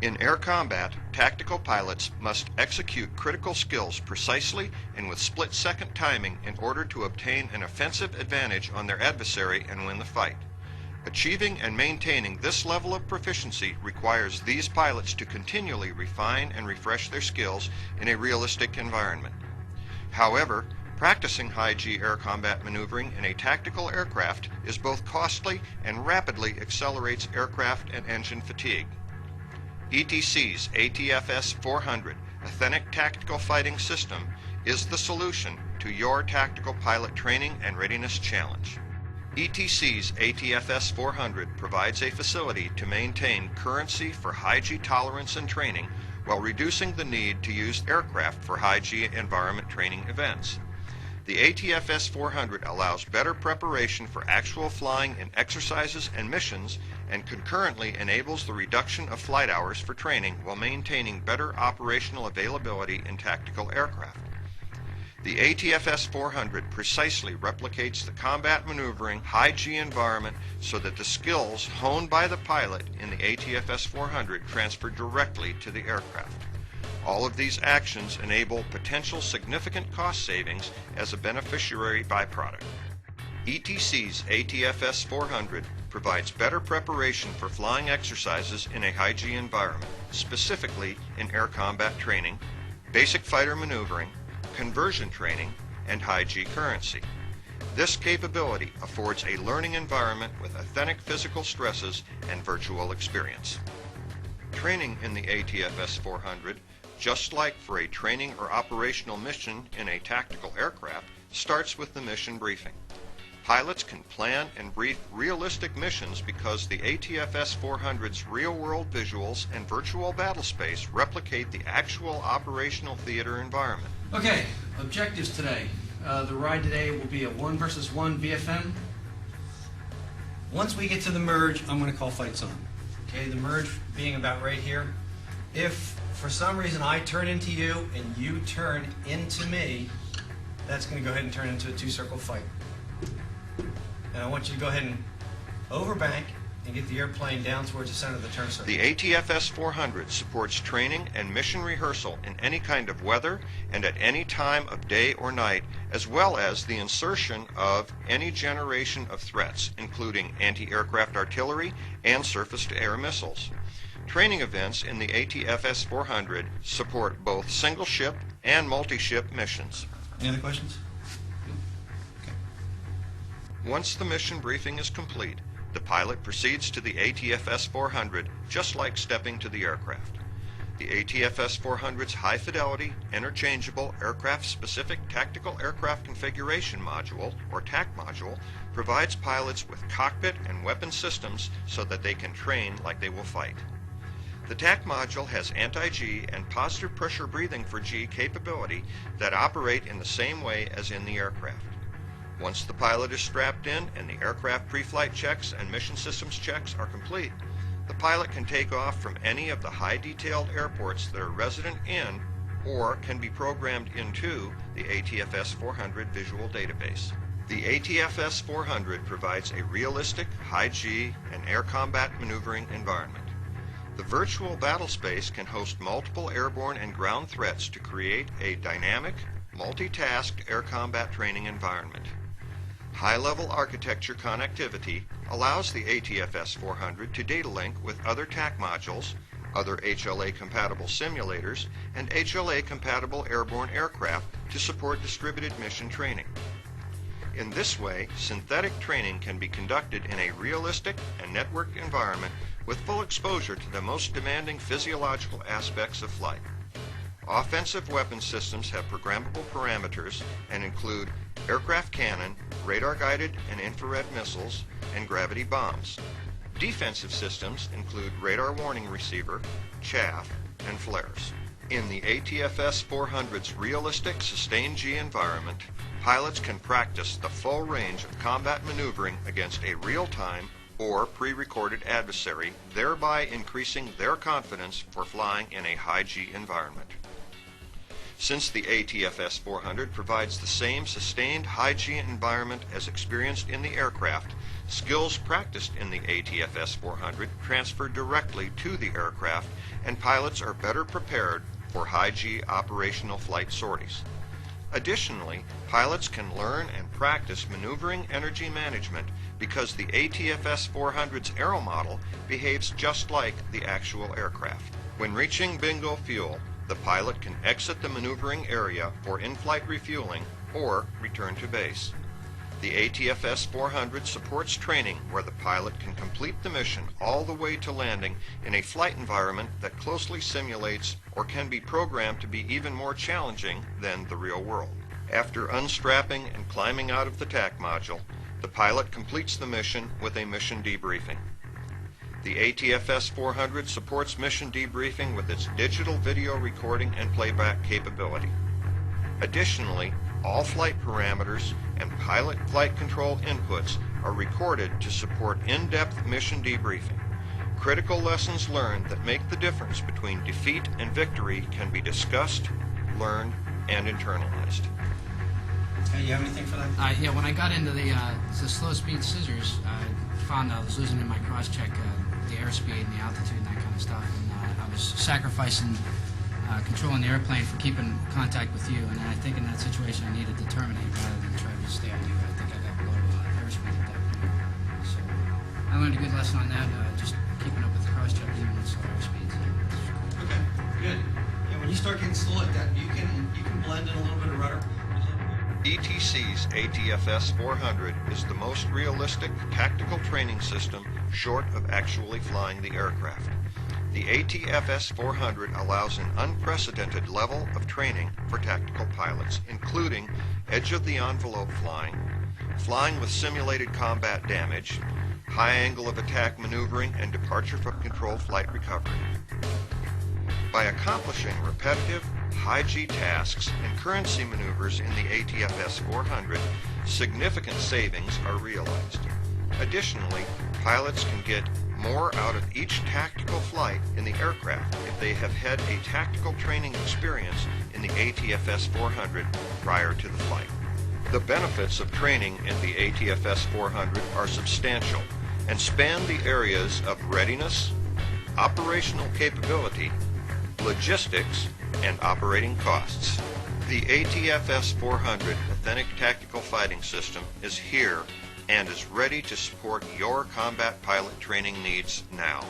In air combat, tactical pilots must execute critical skills precisely and with split-second timing in order to obtain an offensive advantage on their adversary and win the fight. Achieving and maintaining this level of proficiency requires these pilots to continually refine and refresh their skills in a realistic environment. However, practicing high-G air combat maneuvering in a tactical aircraft is both costly and rapidly accelerates aircraft and engine fatigue. ETC's ATFS-400 Authentic Tactical Fighting System is the solution to your tactical pilot training and readiness challenge. ETC's ATFS-400 provides a facility to maintain currency for high-G tolerance and training while reducing the need to use aircraft for high-G environment training events. The ATFS-400 allows better preparation for actual flying in exercises and missions and concurrently enables the reduction of flight hours for training while maintaining better operational availability in tactical aircraft. The ATFS-400 precisely replicates the combat maneuvering high-G environment so that the skills honed by the pilot in the ATFS-400 transfer directly to the aircraft. All of these actions enable potential significant cost savings as a beneficiary byproduct. ETC's ATFS-400 provides better preparation for flying exercises in a high-G environment, specifically in air combat training, basic fighter maneuvering, conversion training, and high-G currency. This capability affords a learning environment with authentic physical stresses and virtual experience. Training in the ATFS-400, just like for a training or operational mission in a tactical aircraft, starts with the mission briefing. Pilots can plan and brief realistic missions because the ATFS-400's real-world visuals and virtual battle space replicate the actual operational theater environment. Okay, objectives today. The ride today will be a 1 versus 1 VFM. Once we get to the merge, I'm going to call fights on. Okay, the merge being about right here. If for some reason I turn into you and you turn into me, that's going to go ahead and turn into a two-circle fight. And I want you to go ahead and overbank and get the airplane down towards the center of the turn circle. The ATFS-400 supports training and mission rehearsal in any kind of weather and at any time of day or night, as well as the insertion of any generation of threats, including anti-aircraft artillery and surface-to-air missiles. Training events in the ATFS-400 support both single-ship and multi-ship missions. Any other questions? Okay. Once the mission briefing is complete, the pilot proceeds to the ATFS-400 just like stepping to the aircraft. The ATFS-400's high-fidelity, interchangeable aircraft-specific tactical aircraft configuration module, or TAC module, provides pilots with cockpit and weapon systems so that they can train like they will fight. The TAC module has anti-G and positive pressure breathing for G capability that operate in the same way as in the aircraft. Once the pilot is strapped in and the aircraft pre-flight checks and mission systems checks are complete, the pilot can take off from any of the high-detailed airports that are resident in or can be programmed into the ATFS-400 visual database. The ATFS-400 provides a realistic, high-G, and air combat maneuvering environment. The virtual battle space can host multiple airborne and ground threats to create a dynamic, multitasked air combat training environment. High-level architecture connectivity allows the ATFS-400 to data link with other TAC modules, other HLA-compatible simulators, and HLA-compatible airborne aircraft to support distributed mission training. In this way, synthetic training can be conducted in a realistic and networked environment with full exposure to the most demanding physiological aspects of flight. Offensive weapon systems have programmable parameters and include aircraft cannon, radar-guided and infrared missiles, and gravity bombs. Defensive systems include radar warning receiver, chaff, and flares. In the ATFS-400's realistic sustained G environment, pilots can practice the full range of combat maneuvering against a real-time or pre-recorded adversary, thereby increasing their confidence for flying in a high-G environment. Since the ATFS-400 provides the same sustained hygiene environment as experienced in the aircraft, skills practiced in the ATFS-400 transfer directly to the aircraft, and pilots are better prepared for high-G operational flight sorties. Additionally, pilots can learn and practice maneuvering energy management because the ATFS-400's aero model behaves just like the actual aircraft. When reaching bingo fuel, the pilot can exit the maneuvering area for in-flight refueling or return to base. The ATFS-400 supports training where the pilot can complete the mission all the way to landing in a flight environment that closely simulates or can be programmed to be even more challenging than the real world. After unstrapping and climbing out of the TAC module, the pilot completes the mission with a mission debriefing. The ATFS-400 supports mission debriefing with its digital video recording and playback capability. Additionally, all flight parameters and pilot flight control inputs are recorded to support in-depth mission debriefing. Critical lessons learned that make the difference between defeat and victory can be discussed, learned, and internalized. Hey, you have anything for that? Yeah, when I got into the slow-speed scissors, I found I was losing in my cross-check the airspeed and the altitude and that kind of stuff, and I was sacrificing controlling the airplane for keeping contact with you, and I think in that situation I needed to terminate rather than try to stay on you. I think I got below airspeed at that point. So I learned a good lesson on that, just keeping up with the cross-check even with slow airspeeds. Okay, good. Yeah, when you start getting slow like that, you can blend in a little bit of rudder. ETC's ATFS-400 is the most realistic tactical training system short of actually flying the aircraft. The ATFS-400 allows an unprecedented level of training for tactical pilots, including edge-of-the-envelope flying, flying with simulated combat damage, high angle of attack maneuvering, and departure from control flight recovery. By accomplishing repetitive, high-G tasks and currency maneuvers in the ATFS-400, significant savings are realized. Additionally, pilots can get more out of each tactical flight in the aircraft if they have had a tactical training experience in the ATFS-400 prior to the flight. The benefits of training in the ATFS-400 are substantial and span the areas of readiness, operational capability, logistics, and operating costs. The ATFS-400 Authentic Tactical Fighting System is here and is ready to support your combat pilot training needs now.